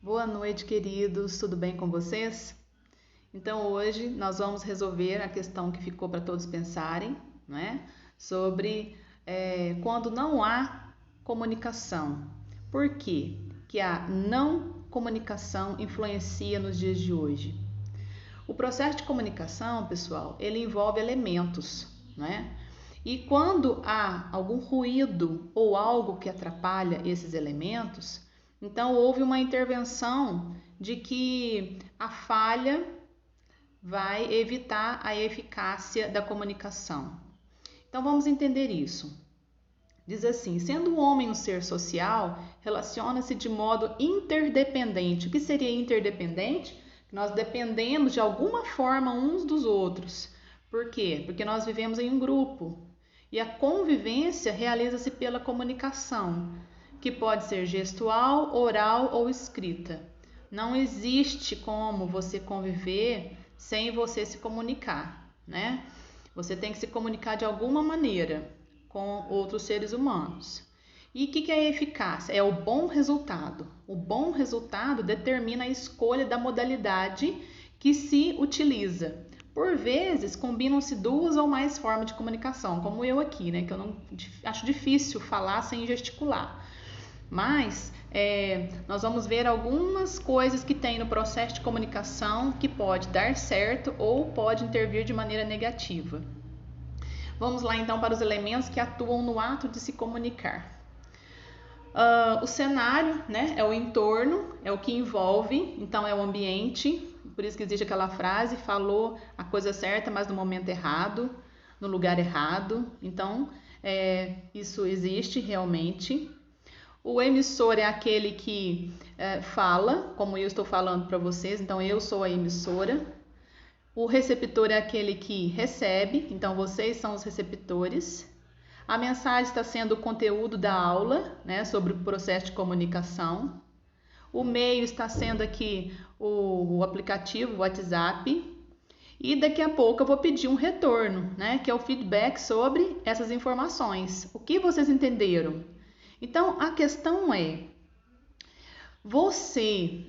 Boa noite, queridos. Tudo bem com vocês? Então, hoje nós vamos resolver a questão que ficou para todos pensarem, né? Sobre quando não há comunicação. Por quê que a não comunicação influencia nos dias de hoje? O processo de comunicação, pessoal, ele envolve elementos, né? E quando há algum ruído ou algo que atrapalha esses elementos, então houve uma intervenção de que a falha vai evitar a eficácia da comunicação. Então vamos entender isso. Diz assim: sendo o homem um ser social, relaciona-se de modo interdependente. O que seria interdependente? Nós dependemos de alguma forma uns dos outros. Por quê? Porque nós vivemos em um grupo. E a convivência realiza-se pela comunicação, que pode ser gestual, oral ou escrita. Não existe como você conviver sem você se comunicar, né? Você tem que se comunicar de alguma maneira com outros seres humanos. E o que é a eficácia? É o bom resultado. O bom resultado determina a escolha da modalidade que se utiliza. Por vezes, combinam-se duas ou mais formas de comunicação, como eu aqui, né? Que eu não acho difícil falar sem gesticular. Mas nós vamos ver algumas coisas que tem no processo de comunicação que pode dar certo ou pode intervir de maneira negativa. Vamos lá então para os elementos que atuam no ato de se comunicar. O cenário, né, é o entorno, é o que envolve, então é o ambiente. Por isso que existe aquela frase: falou a coisa certa, mas no momento errado, no lugar errado. Então, isso existe realmente. O emissor é aquele que fala, como eu estou falando para vocês, então eu sou a emissora. O receptor é aquele que recebe, então vocês são os receptores. A mensagem está sendo o conteúdo da aula, né, sobre o processo de comunicação. O meio está sendo aqui o aplicativo, o WhatsApp. E daqui a pouco eu vou pedir um retorno, né, que é o feedback sobre essas informações. O que vocês entenderam? Então, a questão é: você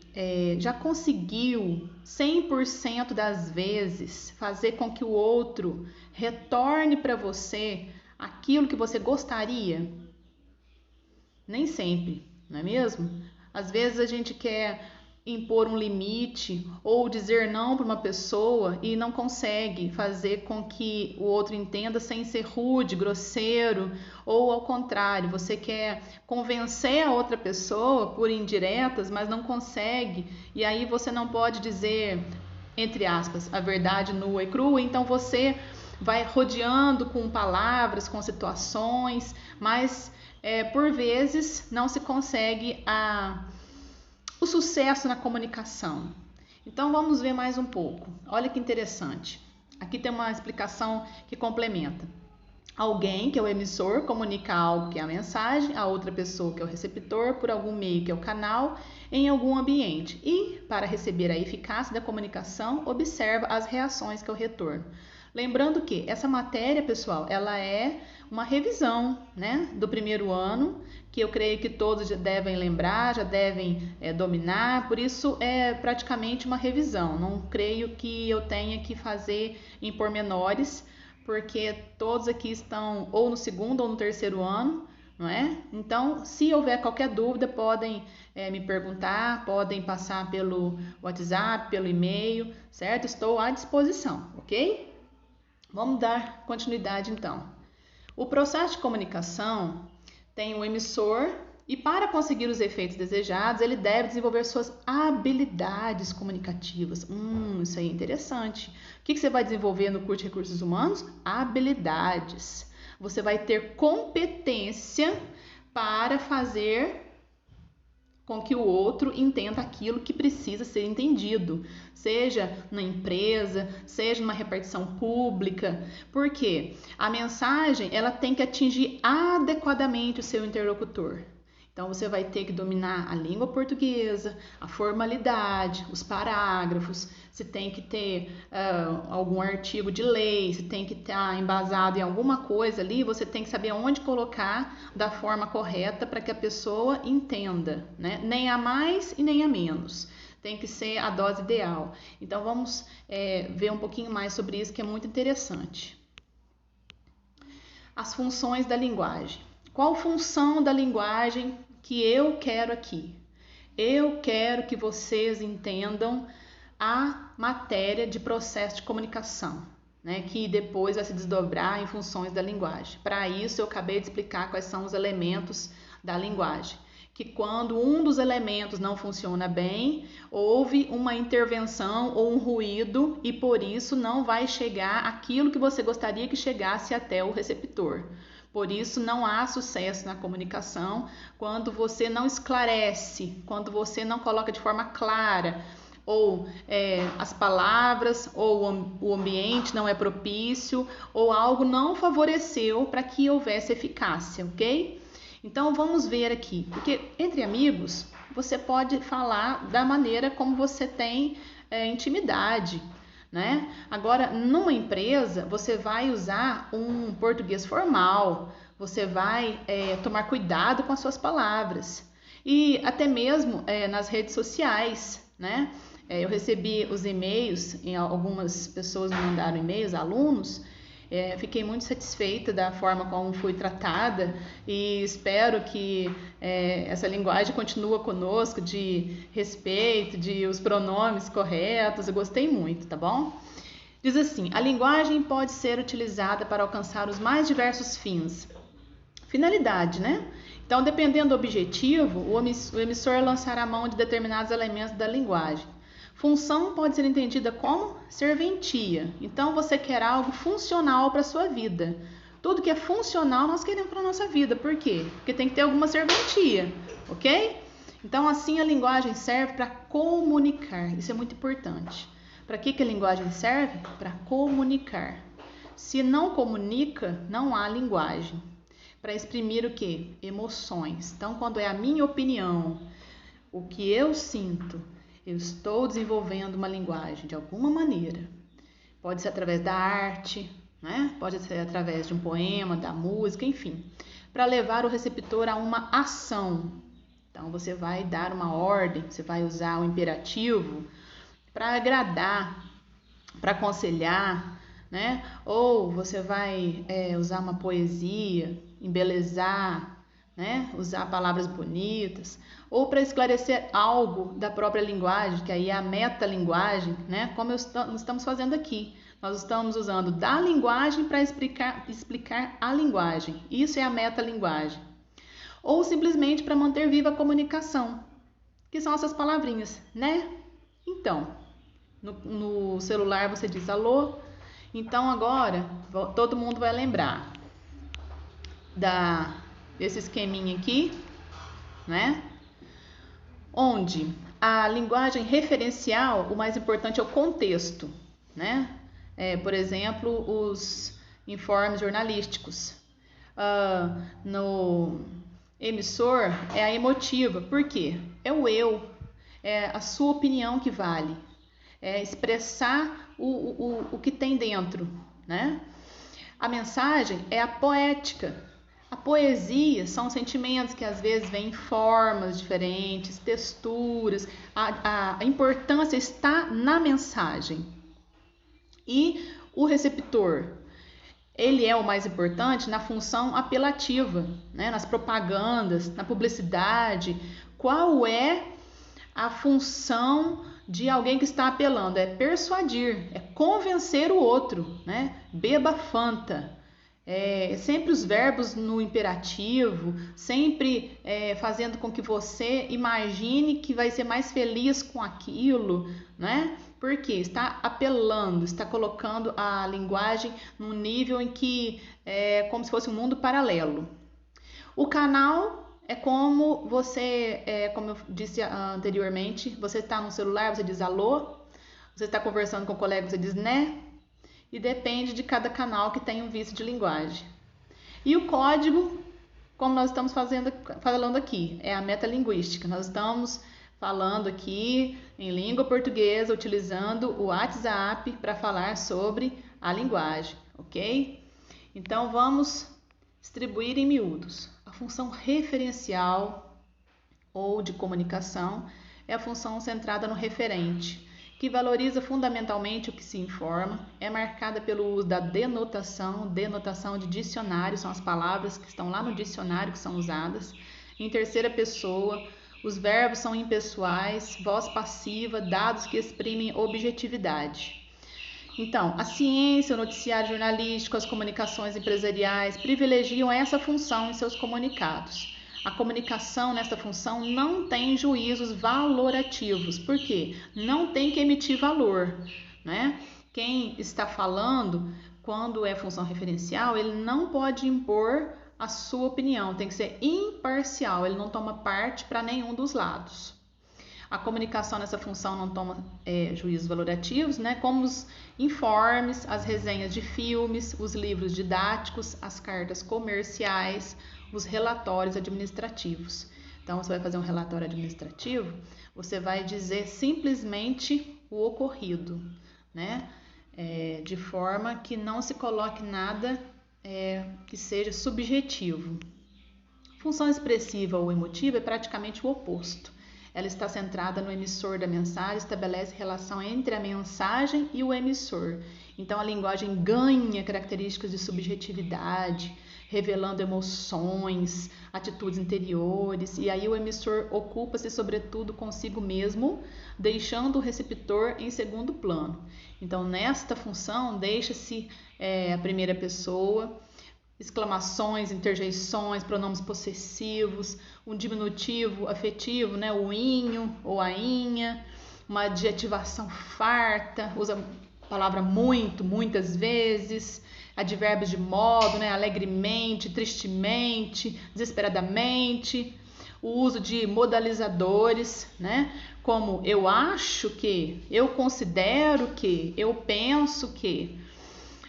já conseguiu 100% das vezes fazer com que o outro retorne para você aquilo que você gostaria? Nem sempre, não é mesmo? Às vezes a gente quer impor um limite ou dizer não para uma pessoa e não consegue fazer com que o outro entenda sem ser rude, grosseiro, ou ao contrário, você quer convencer a outra pessoa por indiretas, mas não consegue, e aí você não pode dizer, entre aspas, a verdade nua e crua, então você vai rodeando com palavras, com situações, mas por vezes não se consegue o sucesso na comunicação. Então vamos ver mais um pouco. Olha que interessante. Aqui tem uma explicação que complementa. Alguém, que é o emissor, comunica algo, que é a mensagem, a outra pessoa, que é o receptor, por algum meio, que é o canal, em algum ambiente. E, para receber a eficácia da comunicação, observa as reações, que é o retorno. Lembrando que essa matéria, pessoal, ela é uma revisão, né, do primeiro ano, que eu creio que todos já devem lembrar, já devem dominar, por isso é praticamente uma revisão. Não creio que eu tenha que fazer em pormenores, porque todos aqui estão ou no segundo ou no terceiro ano, não é? Então, se houver qualquer dúvida, podem me perguntar, podem passar pelo WhatsApp, pelo e-mail, certo? Estou à disposição, ok? Vamos dar continuidade então. O processo de comunicação tem um emissor e, para conseguir os efeitos desejados, ele deve desenvolver suas habilidades comunicativas. Isso aí é interessante. O que você vai desenvolver no curso de recursos humanos? Habilidades. Você vai ter competência para fazer com que o outro entenda aquilo que precisa ser entendido, seja na empresa, seja numa repartição pública, porque a mensagem ela tem que atingir adequadamente o seu interlocutor. Então você vai ter que dominar a língua portuguesa, a formalidade, os parágrafos, se tem que ter algum artigo de lei, se tem que estar embasado em alguma coisa ali, você tem que saber onde colocar da forma correta para que a pessoa entenda, né? Nem a mais e nem a menos. Tem que ser a dose ideal. Então vamos ver um pouquinho mais sobre isso, que é muito interessante. As funções da linguagem. Qual função da linguagem que eu quero aqui? Eu quero que vocês entendam a matéria de processo de comunicação, né, que depois vai se desdobrar em funções da linguagem. Para isso, eu acabei de explicar quais são os elementos da linguagem. Que quando um dos elementos não funciona bem, houve uma intervenção ou um ruído e por isso não vai chegar aquilo que você gostaria que chegasse até o receptor. Por isso não há sucesso na comunicação quando você não esclarece, quando você não coloca de forma clara, ou as palavras, ou o ambiente não é propício, ou algo não favoreceu para que houvesse eficácia, ok? Então vamos ver aqui, porque entre amigos você pode falar da maneira como você tem intimidade, né? Agora, numa empresa, você vai usar um português formal, você vai tomar cuidado com as suas palavras. E até mesmo nas redes sociais, né? Eu recebi os e-mails, algumas pessoas me mandaram e-mails, alunos. Fiquei muito satisfeita da forma como fui tratada e espero que essa linguagem continue conosco de respeito, de os pronomes corretos. Eu gostei muito, tá bom? Diz assim: a linguagem pode ser utilizada para alcançar os mais diversos fins. Finalidade, né? Então, dependendo do objetivo, o emissor lançará mão de determinados elementos da linguagem. Função pode ser entendida como serventia. Então, você quer algo funcional para a sua vida. Tudo que é funcional nós queremos para a nossa vida. Por quê? Porque tem que ter alguma serventia, ok? Então, assim, a linguagem serve para comunicar. Isso é muito importante. Para que a linguagem serve? Para comunicar. Se não comunica, não há linguagem. Para exprimir o quê? Emoções. Então, quando é a minha opinião, o que eu sinto, eu estou desenvolvendo uma linguagem de alguma maneira. Pode ser através da arte, né? Pode ser através de um poema, da música, enfim. Para levar o receptor a uma ação. Então, você vai dar uma ordem, você vai usar o imperativo para agradar, para aconselhar, né? Ou você vai usar uma poesia, embelezar, né? Usar palavras bonitas, ou para esclarecer algo da própria linguagem, que aí é a metalinguagem, né? Como estamos fazendo aqui. Nós estamos usando da linguagem para explicar a linguagem. Isso é a metalinguagem. Ou simplesmente para manter viva a comunicação, que são essas palavrinhas, né? Então, no celular você diz alô. Então agora todo mundo vai lembrar desse esqueminha aqui, né? Onde a linguagem referencial, o mais importante é o contexto, né? Por exemplo, os informes jornalísticos. No emissor é a emotiva. Por quê? É o eu, é a sua opinião que vale. É expressar o que tem dentro, né? A mensagem é a poética. A poesia são sentimentos que às vezes vêm em formas diferentes, texturas. A importância está na mensagem. E o receptor, ele é o mais importante na função apelativa, né? Nas propagandas, na publicidade. Qual é a função de alguém que está apelando? É persuadir, é convencer o outro, né? Beba Fanta. Sempre os verbos no imperativo, sempre fazendo com que você imagine que vai ser mais feliz com aquilo, né? Porque está apelando, está colocando a linguagem num nível em que é como se fosse um mundo paralelo. O canal é como você, como eu disse anteriormente, você está no celular, você diz alô, você está conversando com o colega, você diz né, e depende de cada canal que tem um vício de linguagem. E o código, como nós estamos falando aqui, é a metalinguística. Nós estamos falando aqui em língua portuguesa, utilizando o WhatsApp para falar sobre a linguagem, ok? Então, vamos distribuir em miúdos. A função referencial ou de comunicação é a função centrada no referente, que valoriza fundamentalmente o que se informa, é marcada pelo uso da denotação de dicionário, são as palavras que estão lá no dicionário que são usadas, em terceira pessoa, os verbos são impessoais, voz passiva, dados que exprimem objetividade. Então, a ciência, o noticiário jornalístico, as comunicações empresariais privilegiam essa função em seus comunicados. A comunicação nesta função não tem juízos valorativos, por quê? Não tem que emitir valor, né? Quem está falando, quando é função referencial, ele não pode impor a sua opinião, tem que ser imparcial, ele não toma parte para nenhum dos lados. A comunicação nessa função não toma juízos valorativos, né? Como os informes, as resenhas de filmes, os livros didáticos, as cartas comerciais, os relatórios administrativos. Então, você vai fazer um relatório administrativo, você vai dizer simplesmente o ocorrido, né? De forma que não se coloque nada que seja subjetivo. Função expressiva ou emotiva é praticamente o oposto. Ela está centrada no emissor da mensagem, estabelece relação entre a mensagem e o emissor. Então, a linguagem ganha características de subjetividade, revelando emoções, atitudes interiores, e aí o emissor ocupa-se sobretudo consigo mesmo, deixando o receptor em segundo plano. Então, nesta função, deixa-se a primeira pessoa, exclamações, interjeições, pronomes possessivos, um diminutivo afetivo, né, o inho ou a inha, uma adjetivação farta, usa a palavra muito, muitas vezes, advérbios de modo, né, alegremente, tristemente, desesperadamente, o uso de modalizadores, né, como eu acho que, eu considero que, eu penso que.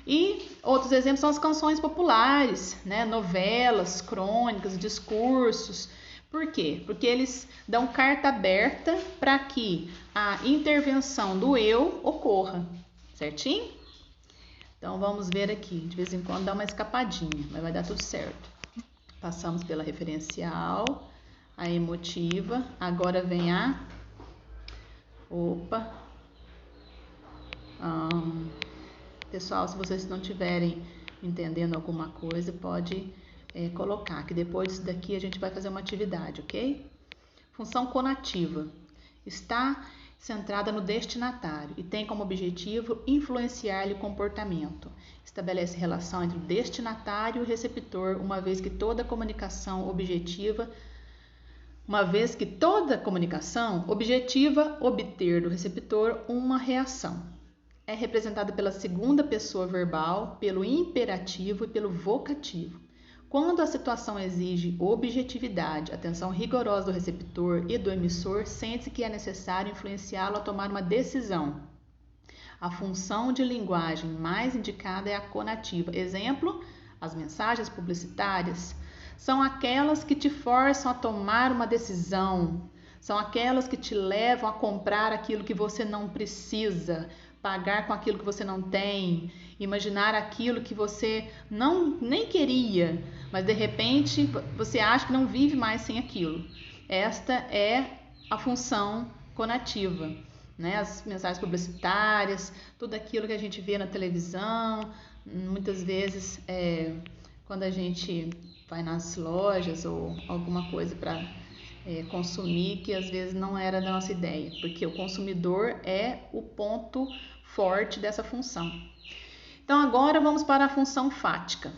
E outros exemplos são as canções populares, né? Novelas, crônicas, discursos. Por quê? Porque eles dão carta aberta para que a intervenção do eu ocorra, certinho? Então vamos ver aqui, de vez em quando dá uma escapadinha, mas vai dar tudo certo. Passamos pela referencial, a emotiva, agora vem a... Pessoal, se vocês não estiverem entendendo alguma coisa, pode colocar, que depois disso daqui a gente vai fazer uma atividade, ok? Função conativa. Está centrada no destinatário e tem como objetivo influenciar-lhe o comportamento. Estabelece relação entre o destinatário e o receptor, uma vez que toda comunicação objetiva obter do receptor uma reação. É representada pela segunda pessoa verbal, pelo imperativo e pelo vocativo. Quando a situação exige objetividade, atenção rigorosa do receptor e do emissor, sente-se que é necessário influenciá-lo a tomar uma decisão. A função de linguagem mais indicada é a conativa. Exemplo, as mensagens publicitárias são aquelas que te forçam a tomar uma decisão, são aquelas que te levam a comprar aquilo que você não precisa, pagar com aquilo que você não tem, imaginar aquilo que você nem queria, mas de repente você acha que não vive mais sem aquilo. Esta é a função conativa, né? As mensagens publicitárias, tudo aquilo que a gente vê na televisão, muitas vezes quando a gente vai nas lojas ou alguma coisa para consumir, que às vezes não era da nossa ideia, porque o consumidor é o ponto forte dessa função. Então agora vamos para a função fática.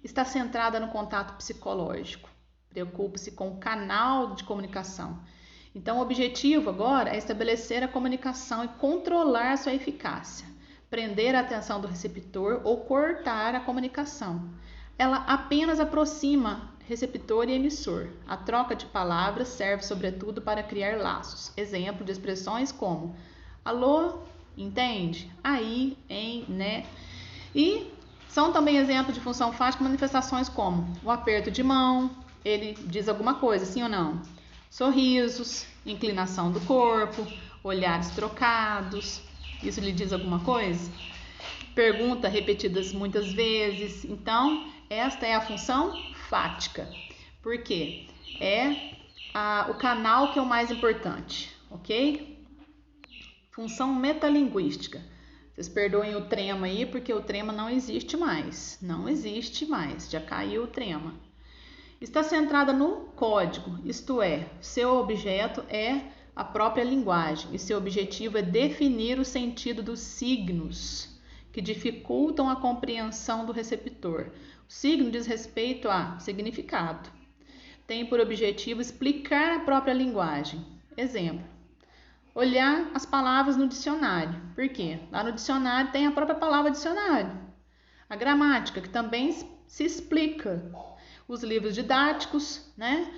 Está centrada no contato psicológico. Preocupa-se com o canal de comunicação. Então o objetivo agora é estabelecer a comunicação e controlar sua eficácia, prender a atenção do receptor ou cortar a comunicação. Ela apenas aproxima receptor e emissor. A troca de palavras serve sobretudo para criar laços. Exemplo de expressões como alô, entende? Aí, em, né? E são também exemplos de função fática manifestações como o aperto de mão, ele diz alguma coisa, sim ou não? Sorrisos, inclinação do corpo, olhares trocados, isso lhe diz alguma coisa? Pergunta repetidas muitas vezes. Então, esta é a função fática. Por quê? É o canal que é o mais importante, ok? Função metalinguística. Vocês perdoem o trema aí, porque o trema não existe mais. Não existe mais, já caiu o trema. Está centrada no código, isto é, seu objeto é a própria linguagem e seu objetivo é definir o sentido dos signos que dificultam a compreensão do receptor. O signo diz respeito a significado. Tem por objetivo explicar a própria linguagem. Exemplo: olhar as palavras no dicionário. Por quê? Lá no dicionário tem a própria palavra dicionário. A gramática, que também se explica. Os livros didáticos, né?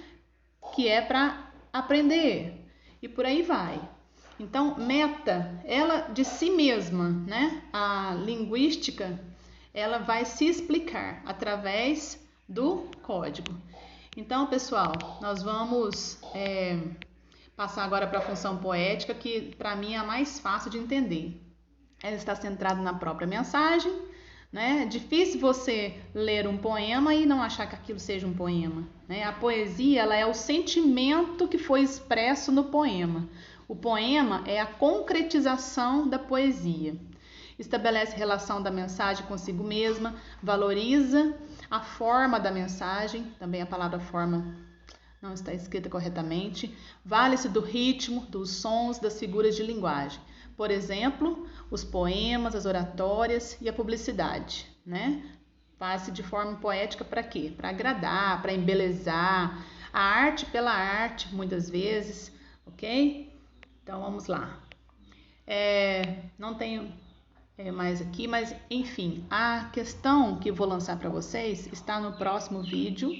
Que é para aprender. E por aí vai. Então, meta, ela de si mesma, né? A linguística, ela vai se explicar através do código. Então, pessoal, nós vamos passar agora para a função poética, que para mim é a mais fácil de entender. Ela está centrada na própria mensagem, né? É difícil você ler um poema e não achar que aquilo seja um poema, né? A poesia, ela é o sentimento que foi expresso no poema. O poema é a concretização da poesia. Estabelece relação da mensagem consigo mesma, valoriza a forma da mensagem, também a palavra forma não está escrita corretamente, vale-se do ritmo, dos sons, das figuras de linguagem. Por exemplo, os poemas, as oratórias e a publicidade, né? Faz-se de forma poética para quê? Para agradar, para embelezar, a arte pela arte, muitas vezes, ok? Então vamos lá. Não tenho mais aqui, mas enfim, a questão que eu vou lançar para vocês está no próximo vídeo,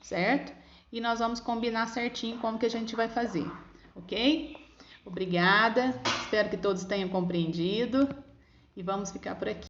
certo? E nós vamos combinar certinho como que a gente vai fazer, ok? Obrigada, espero que todos tenham compreendido e vamos ficar por aqui.